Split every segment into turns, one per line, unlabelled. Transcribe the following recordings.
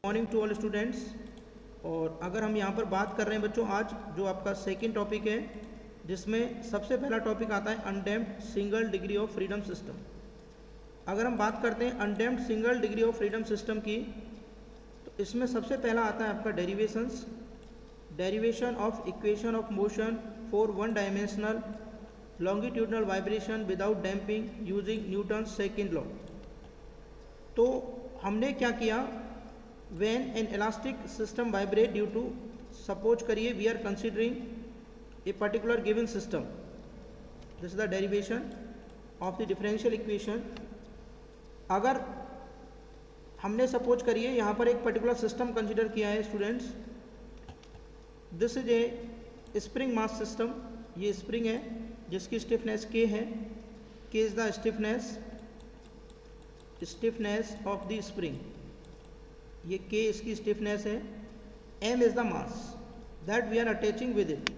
Morning to all students. और अगर हम यहाँ पर बात कर रहे हैं बच्चों, आज जो आपका सेकंड टॉपिक है, जिसमें सबसे पहला टॉपिक आता है undamped single degree of freedom system. अगर हम बात करते हैं undamped single degree of freedom system की, तो इसमें सबसे पहला आता है आपका derivations, derivation of equation of motion for one dimensional longitudinal vibration without damping using Newton second law. तो हमने क्या किया, when an elastic system vibrate due to, suppose करिए we are considering a particular given system, this is the derivation of the differential equation। अगर हमने suppose करिए यहाँ पर एक पर्टिकुलर सिस्टम कंसिडर किया है students, this is a spring mass system. ये स्प्रिंग है जिसकी स्टिफनेस k है, k is the stiffness of the spring, ये k इसकी स्टिफनेस है, m is the mass that we are attaching with it,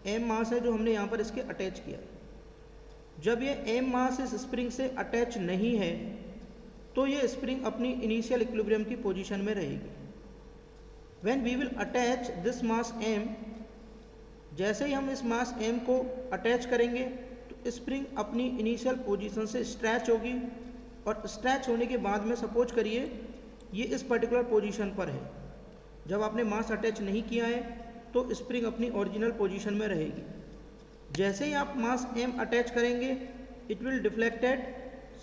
m mass है जो हमने यहाँ पर इसके अटैच किया। जब ये m मास इस स्प्रिंग से अटैच नहीं है तो ये स्प्रिंग अपनी इनिशियल इक्विलिब्रियम की पोजीशन में रहेगी। When we will attach this mass m, जैसे ही हम इस मास m को अटैच करेंगे तो स्प्रिंग अपनी इनिशियल पोजीशन से स्ट्रेच होगी, और स्ट्रेच होने के बाद में सपोज करिए ये इस पर्टिकुलर पोजीशन पर है। जब आपने मास अटैच नहीं किया है तो स्प्रिंग अपनी ओरिजिनल पोजीशन में रहेगी। जैसे ही आप मास m अटैच करेंगे इट विल डिफ्लेक्टेड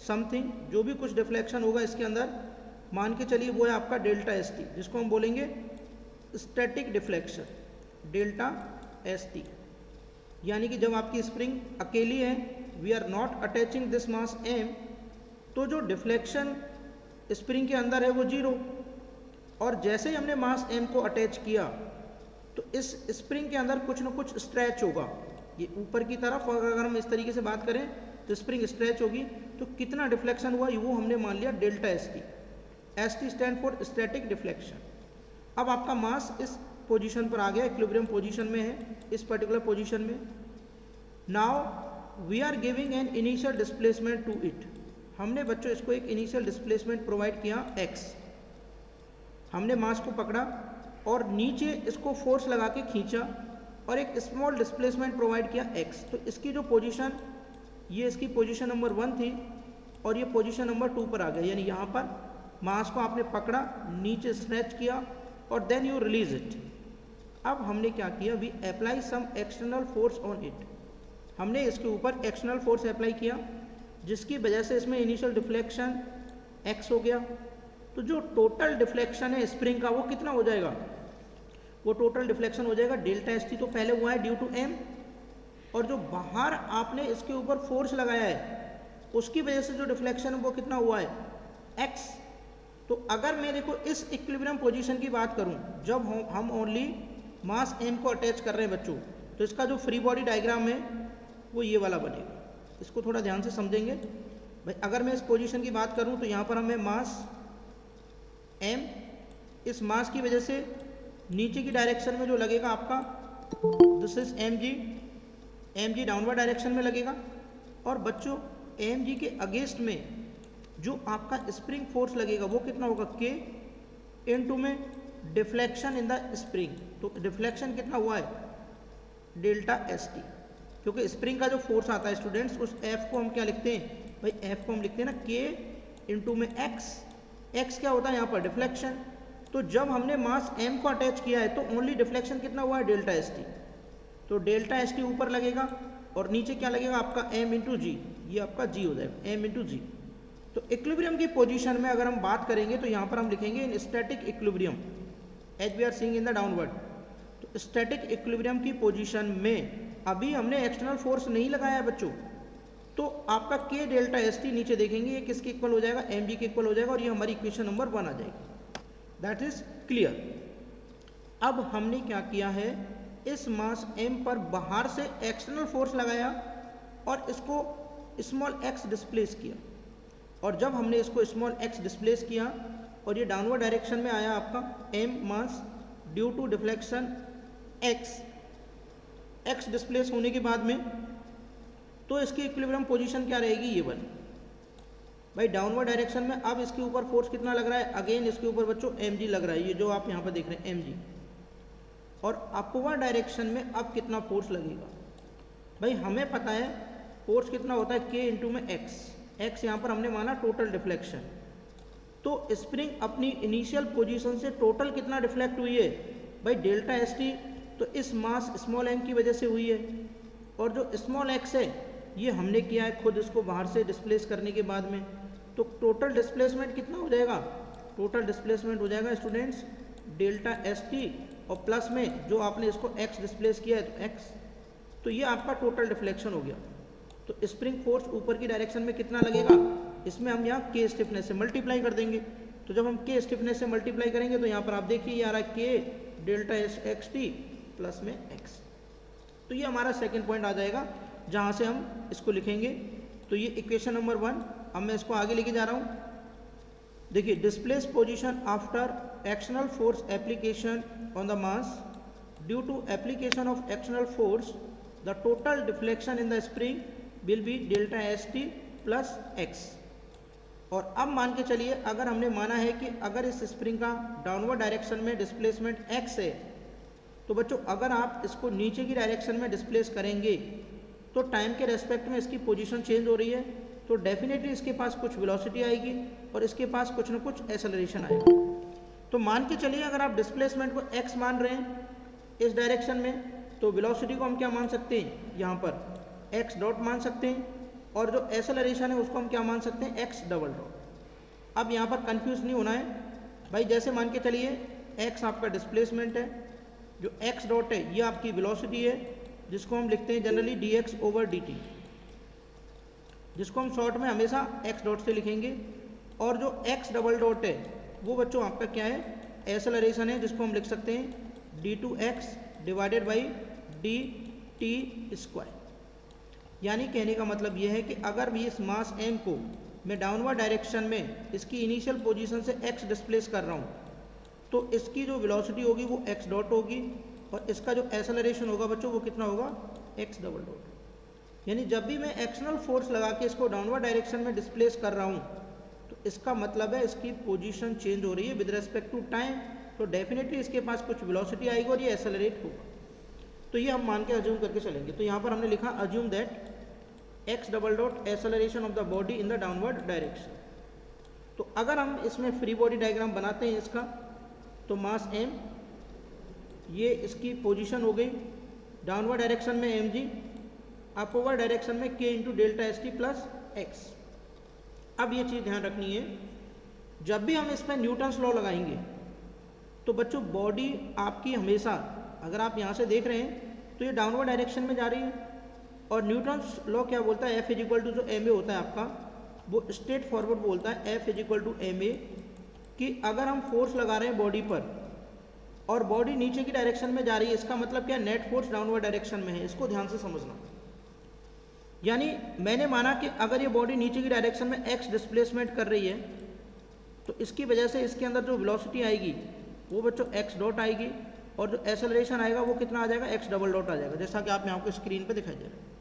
समथिंग, जो भी कुछ डिफ्लेक्शन होगा इसके अंदर, मान के चलिए वो है आपका डेल्टा एस टी, जिसको हम बोलेंगे static deflection, delta S T. यानी कि जब आपकी स्प्रिंग अकेली है, we are not attaching this mass m, तो जो डिफ्लेक्शन स्प्रिंग के अंदर है वो जीरो, और जैसे ही हमने मास m को अटैच किया तो इस स्प्रिंग के अंदर कुछ ना कुछ स्ट्रेच होगा, ये ऊपर की तरफ। और अगर हम इस तरीके से बात करें तो स्प्रिंग स्ट्रेच होगी, तो कितना डिफ्लेक्शन हुआ वो हमने मान लिया delta S T. S T stand for static deflection. अब आपका मास इस पोजीशन पर आ गया, इक्विलिब्रियम पोजीशन में है, इस पर्टिकुलर पोजीशन में। Now we are giving an initial displacement to it. हमने बच्चों इसको एक इनिशियल डिस्प्लेसमेंट प्रोवाइड किया x। हमने मास को पकड़ा और नीचे इसको फोर्स लगा के खींचा और एक स्मॉल डिस्प्लेसमेंट प्रोवाइड किया x। तो इसकी जो पोजीशन, ये इसकी पोजीशन नंबर 1 थी और ये पोजीशन नंबर 2 पर आ गया। यानी यहाँ पर मास को आपने पकड़ा, नीचे स्ट्रेच किया और देन यू रिलीज इट। अब हमने क्या किया, we apply some external force on it. हमने इसके ऊपर एक्सटर्नल फोर्स अप्लाई किया जिसकी वजह से इसमें इनिशियल डिफ्लेक्शन x हो गया। तो जो टोटल डिफ्लेक्शन है स्प्रिंग का वो कितना हो जाएगा, वो टोटल डिफ्लेक्शन हो जाएगा डेल्टा एस टी, तो पहले हुआ है ड्यू टू m, और जो बाहर आपने इसके ऊपर फोर्स लगाया है उसकी वजह से जो डिफ्लेक्शन है वो कितना हुआ है x। तो अगर मैं देखो इस इक्विलिब्रियम पोजीशन की बात करूं, जब हम ओनली मास m को अटैच कर रहे हैं बच्चों, तो इसका जो फ्री बॉडी डायग्राम है वो ये वाला बनेगा। इसको थोड़ा ध्यान से समझेंगे भाई। अगर मैं इस पोजीशन की बात करूं तो यहाँ पर हमें मास m, इस मास की वजह से नीचे की डायरेक्शन में जो लगेगा आपका, this is mg downward direction में लगेगा। और बच्चों mg के अगेंस्ट में जो आपका स्प्रिंग फोर्स लगेगा वो कितना होगा, k इनटू में डिफ्लेक्शन इन द स्प्रिंग। तो डिफ्लेक्शन कितना हुआ है, डेल्टा एस टी, क्योंकि स्प्रिंग का जो फोर्स आता है स्टूडेंट्स, उस F को हम क्या लिखते हैं भाई, F को हम लिखते हैं ना K इंटू में x क्या होता है यहाँ पर, डिफ्लेक्शन। तो जब हमने मास m को अटैच किया है तो ओनली डिफ्लेक्शन कितना हुआ है, डेल्टा एस टी। तो डेल्टा एस टी ऊपर लगेगा और नीचे क्या लगेगा आपका m इंटू जी, ये आपका g हो जाएगा, m इंटू जी। तो इक्विलिब्रियम की पोजीशन में अगर हम बात करेंगे तो यहाँ पर हम लिखेंगे in static equilibrium as we are seeing in the downward. तो स्टैटिक इक्विलिब्रियम की पोजीशन में अभी हमने एक्सटर्नल फोर्स नहीं लगाया है बच्चों, तो आपका k डेल्टा एस टी नीचे देखेंगे ये किसके इक्वल हो जाएगा, mg के इक्वल हो जाएगा, और ये हमारी इक्वेशन नंबर 1 आ जाएगी। That is clear. अब हमने क्या किया है, इस मास m पर बाहर से एक्सटर्नल फोर्स लगाया और इसको स्मॉल x डिस्प्लेस किया, और जब हमने इसको स्मॉल x डिस्प्लेस किया और ये डाउनवर्ड डायरेक्शन में आया आपका m mass due to deflection x displace होने के बाद में, तो इसकी इक्विलिब्रियम पोजीशन क्या रहेगी, ये वाली। भाई डाउनवर्ड डायरेक्शन में अब इसके ऊपर फोर्स कितना लग रहा है, अगेन इसके ऊपर बच्चों mg लग रहा है, ये जो आप यहाँ पर देख रहे हैं mg। और अपवर्ड डायरेक्शन में अब कितना फोर्स लगेगा, भाई हमें पता है फोर्स कितना होता है k इंटू में x यहाँ पर हमने माना टोटल डिफ्लेक्शन। तो स्प्रिंग अपनी इनिशियल पोजीशन से टोटल कितना डिफ्लेक्ट हुई है, भाई डेल्टा एस टी, तो इस मास स्मॉल m की वजह से हुई है। और जो स्मॉल x है ये हमने किया है खुद इसको बाहर से डिस्प्लेस करने के बाद में, तो टोटल डिस्प्लेसमेंट कितना हो जाएगा, टोटल डिस्प्लेसमेंट हो जाएगा स्टूडेंट्स डेल्टा एस टी और प्लस में जो आपने इसको x डिस्प्लेस किया है तो x, तो ये आपका टोटल डिफ्लेक्शन हो गया। तो स्प्रिंग फोर्स ऊपर की डायरेक्शन में कितना लगेगा, इसमें हम यहाँ k स्टिफनेस से मल्टीप्लाई कर देंगे। तो जब हम k स्टिफनेस से मल्टीप्लाई करेंगे तो यहाँ पर आप देखिए ये आ रहा है k delta X T plus में x। तो ये हमारा सेकंड पॉइंट आ जाएगा जहाँ से हम इसको लिखेंगे। तो ये इक्वेशन नंबर 1। अब मैं इसको आगे लेके जा रहा हूँ। देखिए displace position after axial force application on the mass due to application of axial force the total deflection in the spring will be delta S T plus X. और अब मान के चलिए अगर हमने माना है कि अगर इस स्प्रिंग का डाउनवर्ड डायरेक्शन में डिस्प्लेसमेंट x है, तो बच्चों अगर आप इसको नीचे की डायरेक्शन में डिस्प्लेस करेंगे तो टाइम के रेस्पेक्ट में इसकी पोजीशन चेंज हो रही है, तो डेफिनेटली इसके पास कुछ वेलोसिटी आएगी और इसके पास कुछ ना कुछ एक्सेलरेशन आएगा। तो मान के चलिए अगर आप डिस्प्लेसमेंट को x मान रहे हैं इस डायरेक्शन में, तो वेलोसिटी को हम क्या मान सकते हैं, यहाँ पर x डॉट मान सकते हैं, और जो एक्सेलरेशन है उसको हम क्या मान सकते हैं, x डबल डॉट। अब यहाँ पर कंफ्यूज नहीं होना है भाई, जैसे मान के चलिए x आपका डिस्प्लेसमेंट है, जो x डॉट है ये आपकी वेलोसिटी है, जिसको हम लिखते हैं जनरली dx ओवर dt, जिसको हम शॉर्ट में हमेशा x डॉट से लिखेंगे। और जो x डबल डॉट है वो बच्चों आपका क्या है, एक्सेलरेशन है, जिसको हम लिख सकते हैं d2x divided by dt square. यानी कहने का मतलब ये है कि अगर भी इस मास m को मैं डाउनवर्ड डायरेक्शन में इसकी इनिशियल पोजीशन से x डिस्प्लेस कर रहा हूँ, तो इसकी जो वेलोसिटी होगी वो x डॉट होगी, और इसका जो एक्सेलरेशन होगा बच्चों वो कितना होगा, x डबल डॉट। यानी जब भी मैं एक्शनल फोर्स लगा के इसको डाउनवर्ड डायरेक्शन में डिस्प्लेस कर रहा हूँ, तो इसका मतलब है इसकी पोजीशन चेंज हो रही है विद रिस्पेक्ट टू टाइम, तो डेफिनेटली इसके पास कुछ वेलोसिटी आएगी और ये एक्सेलरेट होगा। तो ये हम मान के अज्यूम करके चलेंगे। तो यहाँ पर हमने लिखा assume that x double dot acceleration of the body in the downward direction. तो अगर हम इसमें फ्री बॉडी डायग्राम बनाते हैं इसका, तो मास m, ये इसकी पोजीशन हो गई, डाउनवर्ड डायरेक्शन में mg, अपवर्ड डायरेक्शन में k into delta S T plus x. अब ये चीज़ ध्यान रखनी है, जब भी हम इस पर न्यूटन्स लॉ लगाएंगे तो बच्चों बॉडी आपकी हमेशा, अगर आप यहाँ से देख रहे हैं तो ये डाउनवर्ड डायरेक्शन में जा रही है, और न्यूटन्स लॉ क्या बोलता है, F इज इक्वल टू जो ma होता है आपका, वो स्ट्रेट फॉरवर्ड बोलता है F is equal to ma, कि अगर हम फोर्स लगा रहे हैं बॉडी पर और बॉडी नीचे की डायरेक्शन में जा रही है, इसका मतलब क्या, नेट फोर्स डाउनवर्ड डायरेक्शन में है। इसको ध्यान से समझना। यानी मैंने माना कि अगर ये बॉडी नीचे की डायरेक्शन में x डिस्प्लेसमेंट कर रही है, तो इसकी वजह से इसके अंदर जो वेलोसिटी आएगी वो बच्चों x डॉट आएगी, और जो एक्सेलरेशन आएगा वो कितना आ जाएगा, x डबल डॉट आ जाएगा, जैसा कि आप यहाँ आपको स्क्रीन पे दिखाई दे रहा है।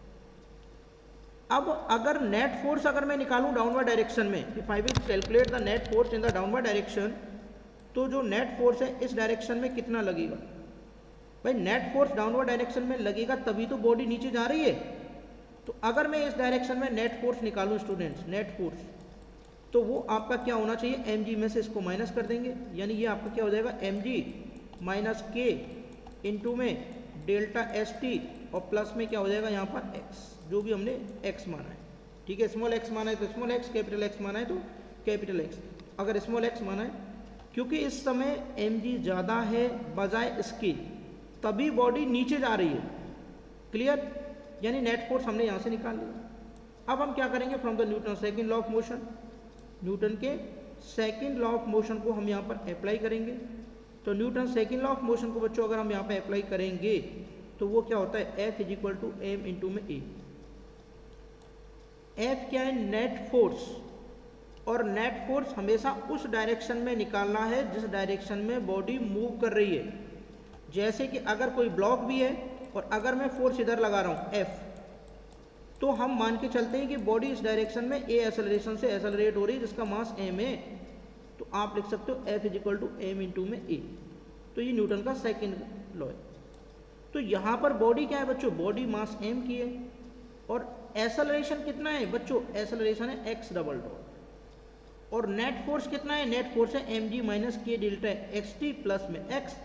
अब अगर नेट फोर्स अगर मैं निकालूं डाउनवर्ड डायरेक्शन में, if I will calculate the net force in the downward direction, तो जो नेट फोर्स है इस डायरेक्शन में कितना लगेगा, भाई नेट फोर्स डाउनवर्ड डायरेक्शन में लगेगा तभी तो बॉडी नीचे जा रही है। तो अगर मैं इस डायरेक्शन में नेट फोर्स निकालूं स्टूडेंट्स, नेट फोर्स, तो वो आपका क्या होना चाहिए, mg में से इसको माइनस कर देंगे, यानी ये आपका क्या हो जाएगा, mg माइनस k इंटू में डेल्टा एस टी, और प्लस में क्या हो जाएगा यहाँ पर x, जो भी हमने x माना है, ठीक है, स्मॉल x माना है तो स्मॉल x, कैपिटल x माना है तो कैपिटल x। अगर स्मॉल x माना है, क्योंकि इस समय mg ज़्यादा है बजाय इसके, तभी बॉडी नीचे जा रही है, क्लियर, यानी नेट फोर्स हमने यहाँ से निकाल लिया। अब हम क्या करेंगे, from the Newton second law of motion, Newton के सेकेंड लॉ ऑफ मोशन को हम यहाँ पर अप्लाई करेंगे। तो Newton second law of motion को बच्चों अगर हम यहाँ पे अप्लाई करेंगे तो वो क्या होता है, F is equal to M into में ए। F क्या है, नेट फोर्स, और नेट फोर्स हमेशा उस डायरेक्शन में निकालना है जिस डायरेक्शन में बॉडी मूव कर रही है। जैसे कि अगर कोई ब्लॉक भी है और अगर मैं फोर्स इधर लगा रहा हूँ F, तो हम मान के चलते हैं कि बॉडी इस डायरेक्शन में ए एक्सेलरेशन से एक्सेलरेट हो रही है जिसका मास एम है, तो आप लिख सकते हो F is equal to M into में ए। तो ये न्यूटन का सेकेंड लॉ है। तो यहाँ पर बॉडी क्या है बच्चों, बॉडी मास एम की है और एक्सेलरेशन कितना है बच्चों, एक्सेलरेशन है एक्स डबल डॉट, और नेट फोर्स कितना है, नेट फोर्स है M G minus K delta X T plus में एक्स।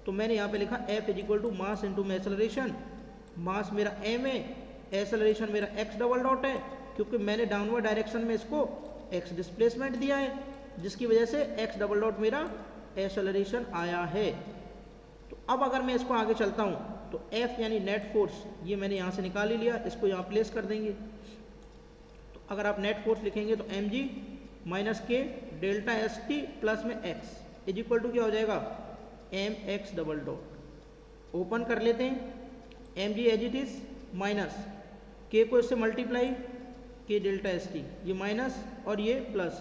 तो मैंने यहाँ पे लिखा F is equal to mass into में एक्सेलरेशन, मास मेरा एम है, एक्सेलरेशन मेरा एक्स डबल डॉट है, क्योंकि मैंने डाउनवर्ड डायरेक्शन में इसको एक्स डिस्प्लेसमेंट दिया है, जिसकी वजह से एक्स डबल डॉट मेरा एक्सेलरेशन आया है। तो अब अगर मैं इसको आगे चलता हूँ तो एफ यानी नेट फोर्स ये मैंने यहाँ से निकाल ही लिया, इसको यहाँ प्लेस कर देंगे। तो अगर आप नेट फोर्स लिखेंगे तो M G minus K delta S T plus में एक्स इज इक्वल टू क्या हो जाएगा, M X double dot. Open कर लेते हैं, M G as it is minus K को इससे multiply K delta S T, ये माइनस और ये प्लस,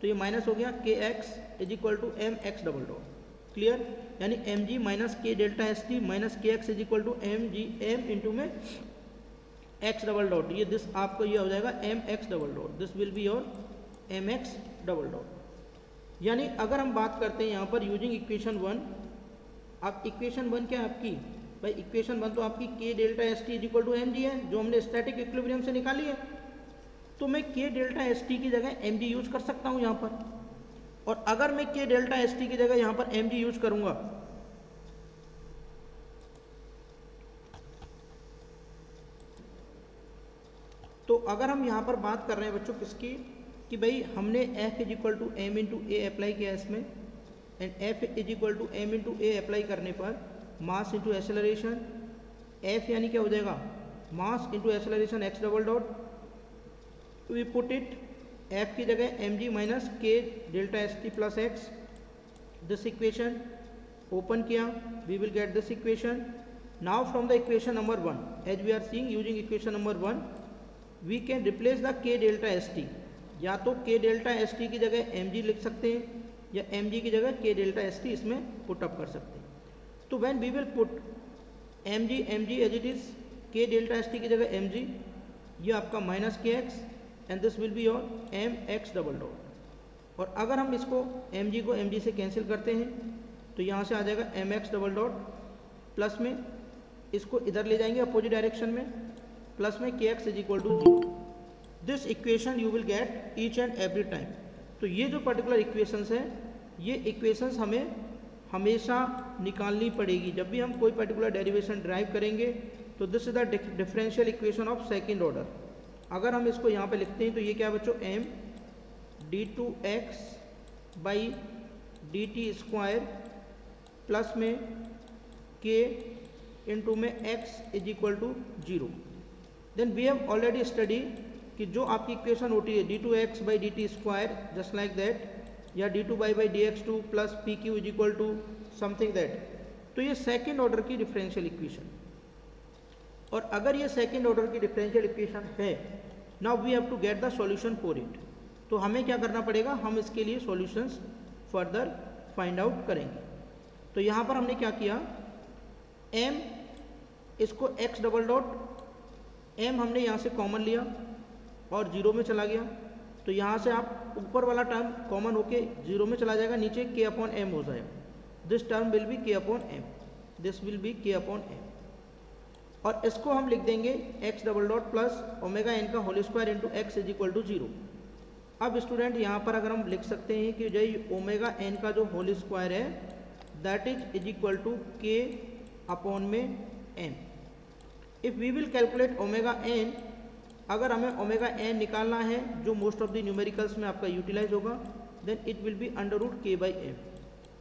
तो ये माइनस हो गया K X is equal to M X double dot. Clear, यानी M G minus K delta S T minus K X is equal to M G M into में X double dot, ये this आपको ये हो जाएगा M X double dot, this will be your M X double dot. यानी अगर हम बात करते हैं यहाँ पर यूजिंग इक्वेशन 1, अब इक्वेशन 1 क्या है आपकी भाई, इक्वेशन 1 तो आपकी K delta S T is equal to M G है, जो हमने स्टैटिक इक्विलिब्रियम से निकाली है। तो मैं के डेल्टा एस टी की जगह एम जी यूज कर सकता हूँ यहाँ पर, और अगर मैं के डेल्टा एस टी की जगह यहाँ पर एम जी यूज करूँगा तो अगर हम यहाँ पर बात कर रहे हैं बच्चों किसकी, कि भाई हमने F is equal to M into A apply किया इसमें, and F is equal to M into A apply करने पर मास इंटू एक्सेलरेशन, एफ यानी क्या हो जाएगा mass into acceleration X double dot, we put it F की जगह M G minus K delta S T plus X, this equation open किया, we will get this equation. Now from the equation number 1 as we are seeing using equation number 1 we can replace the K delta S T, या तो के delta S T की जगह M जी लिख सकते हैं या एम जी की जगह के डेल्टा एस टी इसमें पुट अप कर सकते हैं। तो when we will put M G as it is, K delta S T की जगह एम जी, ये आपका minus K X and this will be your M X double dot. और अगर हम इसको एम जी को एम जी से कैंसिल करते हैं तो यहाँ से आ जाएगा M X double dot, plus में इसको इधर ले जाएंगे अपोजिट डायरेक्शन में, प्लस में K X is equal to 0। This equation you will get each and every time. तो ये जो पर्टिकुलर इक्वेशंस हैं, ये इक्वेशंस हमें हमेशा निकालनी पड़ेगी जब भी हम कोई पर्टिकुलर डेरिवेशन ड्राइव करेंगे। तो this is the differential equation of second order. अगर हम इसको यहाँ पे लिखते हैं तो ये क्या है बच्चों, M D two X by D T square plus में के इंटू में X is equal to 0। Then we have already study कि जो आपकी इक्वेशन होती है D two X by D T square just like that, या D two by D X two plus P Q is equal to something that, तो ये second order की differential equation. और अगर ये सेकेंड ऑर्डर की डिफरेंशियल इक्वेशन है, now we have to get the solution for it. तो हमें क्या करना पड़ेगा, हम इसके लिए सॉल्यूशंस फर्दर फाइंड आउट करेंगे। तो यहाँ पर हमने क्या किया, m इसको x डबल डॉट, m हमने यहाँ से कॉमन लिया और 0 में चला गया, तो यहाँ से आप ऊपर वाला टर्म कॉमन होके 0 में चला जाएगा, नीचे k अपॉन m हो जाएगा। This term will be k upon m, this will be k upon m। और इसको हम लिख देंगे x double dot plus omega n का whole square into X is equal to 0। अब स्टूडेंट यहाँ पर अगर हम लिख सकते हैं कि जो ओमेगा n का जो होल स्क्वायर है that is equal to k upon में n। If we will calculate omega n, अगर हमें ओमेगा n निकालना है जो मोस्ट ऑफ द न्यूमेरिकल्स में आपका यूटिलाइज होगा, then it will be under root k by m।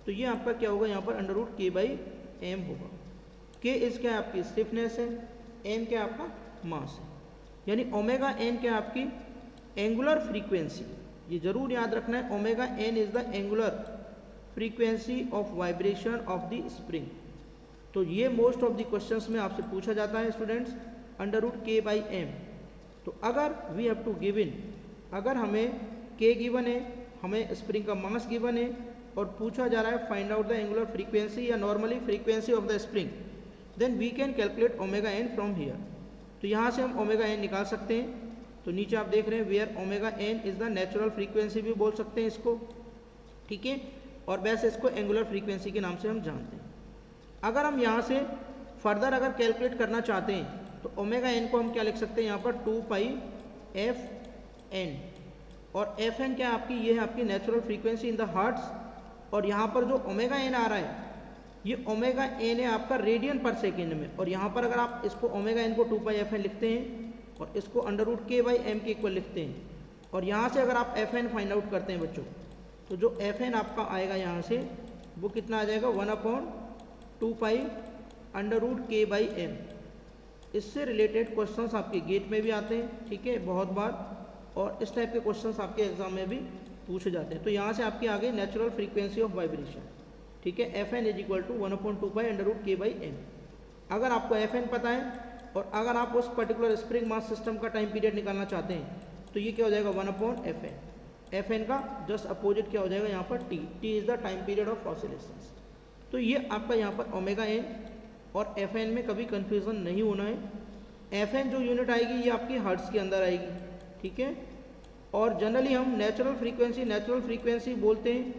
तो ये आपका क्या होगा, यहाँ पर under root k by m होगा। k इस क्या है आपकी स्टिफनेस है, m क्या आपका मास है, यानी ओमेगा n क्या आपकी एंगुलर फ्रीक्वेंसी। ये जरूर याद रखना है, omega n is the angular frequency of vibration of the spring. तो ये मोस्ट ऑफ द क्वेश्चंस में आपसे पूछा जाता है students, under root k by m। तो अगर we have to give in, अगर हमें k गिवन है, हमें स्प्रिंग का मास गिवन है और पूछा जा रहा है find out the angular frequency या normally frequency of the spring, then we can calculate omega n from here. तो यहाँ से हम ओमेगा एन निकाल सकते हैं। तो नीचे आप देख रहे हैं where omega N is the natural frequency भी बोल सकते हैं इसको, ठीक है, और वैसे इसको एंगुलर फ्रीक्वेंसी के नाम से हम जानते हैं। अगर हम यहाँ से फर्दर अगर कैलकुलेट करना चाहते हैं तो ओमेगा एन को हम क्या लिख सकते हैं यहाँ पर 2 पाई एफ एन, और एफ एन क्या है आपकी, ये है आपकी natural frequency in the hertz, और यहाँ पर जो ओमेगा एन आ रहा है ये ओमेगा एन है आपका रेडियन पर सेकेंड में, और यहाँ पर अगर आप इसको ओमेगा एन को 2 पाई एफ एन लिखते हैं और इसको under root K by M के इक्वल लिखते हैं, और यहाँ से अगर आप एफ एन फाइंड आउट करते हैं बच्चों, तो जो एफ एन आपका आएगा यहाँ से वो कितना आ जाएगा 1/2 pi under root K by M. इससे रिलेटेड क्वेश्चंस आपके गेट में भी आते हैं, ठीक है, बहुत बार, और इस टाइप के क्वेश्चंस आपके एग्जाम में भी पूछे जाते हैं। तो यहाँ से आपकी आ गई नेचुरल फ्रीक्वेंसी ऑफ वाइब्रेशन, ठीक है, F N is equal to 1/2 pi under root K by M. अगर आपको एफ एन पता है और अगर आप उस पर्टिकुलर स्प्रिंग मास सिस्टम का टाइम पीरियड निकालना चाहते हैं तो ये क्या हो जाएगा 1/एफ एन। एफ एन का जस्ट अपोजिट क्या हो जाएगा यहाँ पर T, T is the time period of oscillations. तो ये आपका यहाँ पर ओमेगा एन और एफ एन में कभी कंफ्यूजन नहीं होना है। एफ एन जो यूनिट आएगी ये आपकी हर्ट्स के अंदर आएगी, ठीक है, और जनरली हम नेचुरल फ्रीक्वेंसी बोलते हैं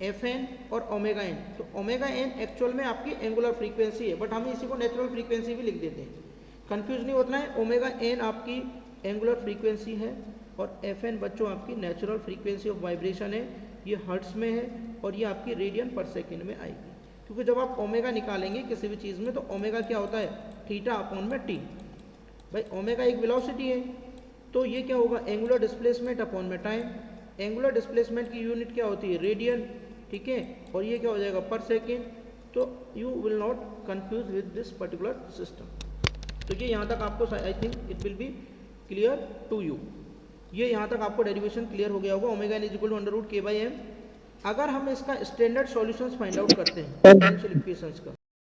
एफ एन और ओमेगा एन। तो ओमेगा एन एक्चुअल में आपकी एंगुलर फ्रीक्वेंसी है, बट हम इसी को नेचुरल फ्रीक्वेंसी भी लिख देते हैं, कंफ्यूज नहीं होना है। ओमेगा एन आपकी एंगुलर फ्रीक्वेंसी है और एफ एन बच्चों आपकी नेचुरल फ्रीक्वेंसी ऑफ वाइब्रेशन है, ये हर्ट्स में है और ये आपकी रेडियन पर सेकेंड में आएगी। क्योंकि जब आप ओमेगा निकालेंगे किसी भी चीज़ में तो ओमेगा क्या होता है थीटा अपॉन में टी। भाई ओमेगा एक वेलोसिटी है तो ये क्या होगा एंगुलर डिस्प्लेसमेंट अपॉन में टाइम। एंगुलर डिस्प्लेसमेंट की यूनिट क्या होती है रेडियन, ठीक है, और ये क्या हो जाएगा पर सेकेंड। तो you will not confuse with this particular system. तो ये यहाँ तक आपको I think it will be clear to you. ये यहाँ तक आपको डेरिवेशन क्लियर हो गया होगा omega N is equal to under root K by M. अगर हम इसका स्टैंडर्ड सॉल्यूशंस फाइंड आउट करते हैं डिफरेंशियल इक्वेशंस का,